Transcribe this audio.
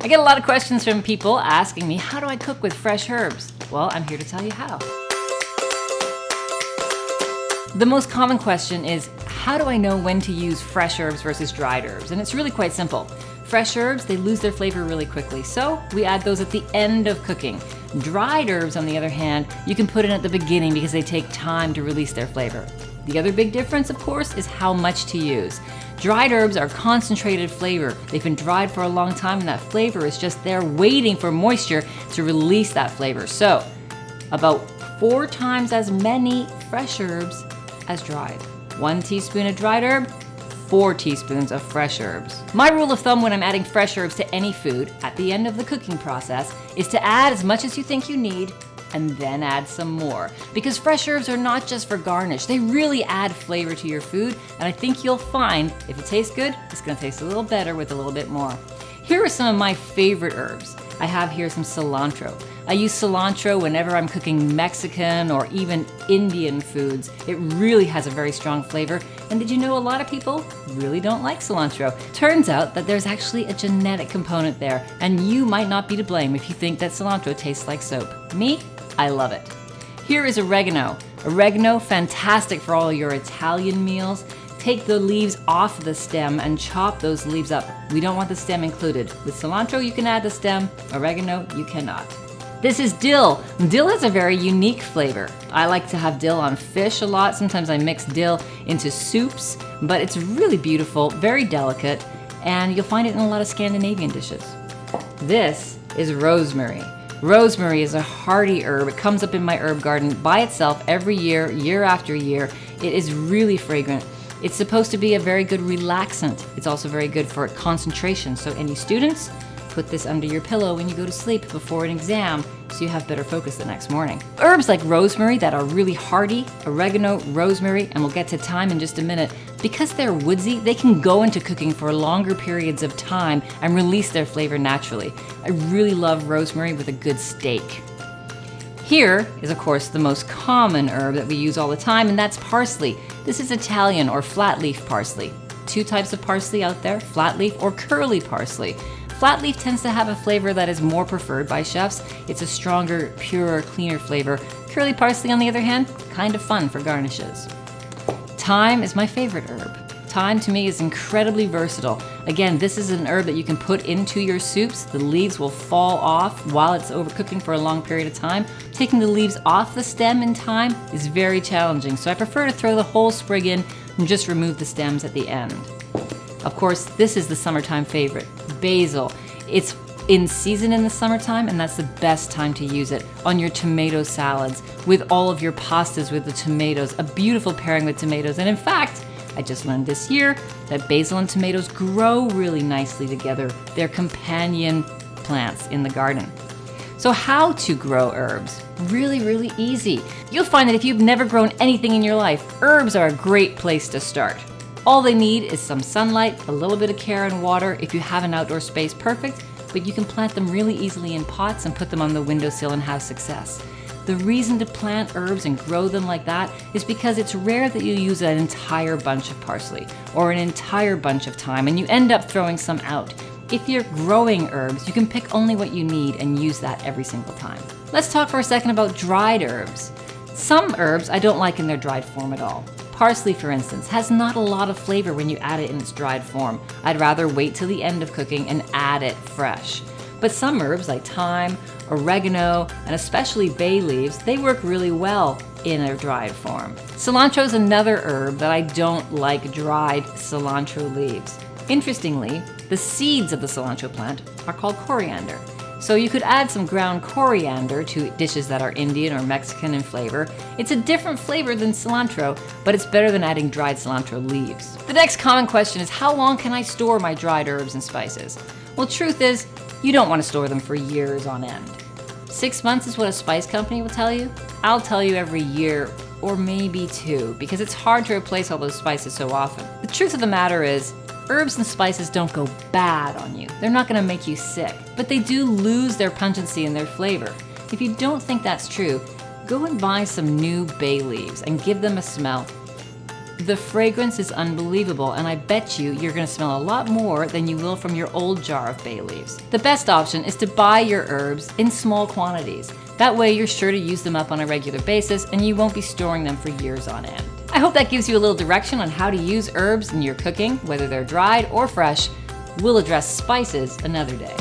I get a lot of questions from people asking me, how do I cook with fresh herbs? Well, I'm here to tell you how. The most common question is, how do I know when to use fresh herbs versus dried herbs? And it's really quite simple. Fresh herbs, they lose their flavor really quickly, so we add those at the end of cooking. Dried herbs, on the other hand, you can put in at the beginning because they take time to release their flavor. The other big difference, of course, is how much to use. Dried herbs are concentrated flavor. They've been dried for a long time and that flavor is just there waiting for moisture to release that flavor. So, about 4 times as many fresh herbs as dried. 1 teaspoon of dried herb, 4 teaspoons of fresh herbs. My rule of thumb when I'm adding fresh herbs to any food at the end of the cooking process is to add as much as you think you need and then add some more. Because fresh herbs are not just for garnish, they really add flavor to your food, and I think you'll find if it tastes good, it's gonna taste a little better with a little bit more. Here are some of my favorite herbs. I have here some cilantro. I use cilantro whenever I'm cooking Mexican or even Indian foods. It really has a very strong flavor. And did you know a lot of people really don't like cilantro? Turns out that there's actually a genetic component there, and you might not be to blame if you think that cilantro tastes like soap. Me, I love it. Here is oregano. Oregano, fantastic for all your Italian meals. Take the leaves off the stem and chop those leaves up. We don't want the stem included. With cilantro, you can add the stem. Oregano, you cannot. This is dill. Dill has a very unique flavor. I like to have dill on fish a lot. Sometimes I mix dill into soups, but it's really beautiful, very delicate, and you'll find it in a lot of Scandinavian dishes. This is rosemary. Rosemary is a hardy herb. It comes up in my herb garden by itself every year, year after year. It is really fragrant. It's supposed to be a very good relaxant. It's also very good for concentration. So any students, put this under your pillow when you go to sleep before an exam so you have better focus the next morning. Herbs like rosemary that are really hardy, oregano, rosemary, and we'll get to thyme in just a minute, because they're woodsy, they can go into cooking for longer periods of time and release their flavor naturally. I really love rosemary with a good steak. Here is, of course, the most common herb that we use all the time, and that's parsley. This is Italian or flat leaf parsley. 2 types of parsley out there, flat leaf or curly parsley. Flat leaf tends to have a flavor that is more preferred by chefs. It's a stronger, purer, cleaner flavor. Curly parsley, on the other hand, kind of fun for garnishes. Thyme is my favorite herb. Thyme to me is incredibly versatile. Again, this is an herb that you can put into your soups. The leaves will fall off while it's overcooking for a long period of time. Taking the leaves off the stem in thyme is very challenging, so I prefer to throw the whole sprig in and just remove the stems at the end. Of course, this is the summertime favorite, basil. It's in season in the summertime, and that's the best time to use it on your tomato salads, with all of your pastas with the tomatoes, a beautiful pairing with tomatoes. And in fact, I just learned this year that basil and tomatoes grow really nicely together. They're companion plants in the garden. So how to grow herbs? Really, really easy. You'll find that if you've never grown anything in your life, herbs are a great place to start. All they need is some sunlight, a little bit of care and water. If you have an outdoor space, perfect, but you can plant them really easily in pots and put them on the windowsill and have success. The reason to plant herbs and grow them like that is because it's rare that you use an entire bunch of parsley or an entire bunch of thyme and you end up throwing some out. If you're growing herbs, you can pick only what you need and use that every single time. Let's talk for a second about dried herbs. Some herbs I don't like in their dried form at all. Parsley, for instance, has not a lot of flavor when you add it in its dried form. I'd rather wait till the end of cooking and add it fresh. But some herbs like thyme, oregano, and especially bay leaves, they work really well in a dried form. Cilantro is another herb that I don't like dried cilantro leaves. Interestingly, the seeds of the cilantro plant are called coriander. So you could add some ground coriander to dishes that are Indian or Mexican in flavor. It's a different flavor than cilantro, but it's better than adding dried cilantro leaves. The next common question is, how long can I store my dried herbs and spices? Well, truth is, you don't want to store them for years on end. 6 months is what a spice company will tell you. I'll tell you every year, or maybe 2, because it's hard to replace all those spices so often. The truth of the matter is, herbs and spices don't go bad on you. They're not going to make you sick, but they do lose their pungency and their flavor. If you don't think that's true, go and buy some new bay leaves and give them a smell. The fragrance is unbelievable, and I bet you're gonna smell a lot more than you will from your old jar of bay leaves. The best option is to buy your herbs in small quantities. That way you're sure to use them up on a regular basis and you won't be storing them for years on end. I hope that gives you a little direction on how to use herbs in your cooking, whether they're dried or fresh. We'll address spices another day.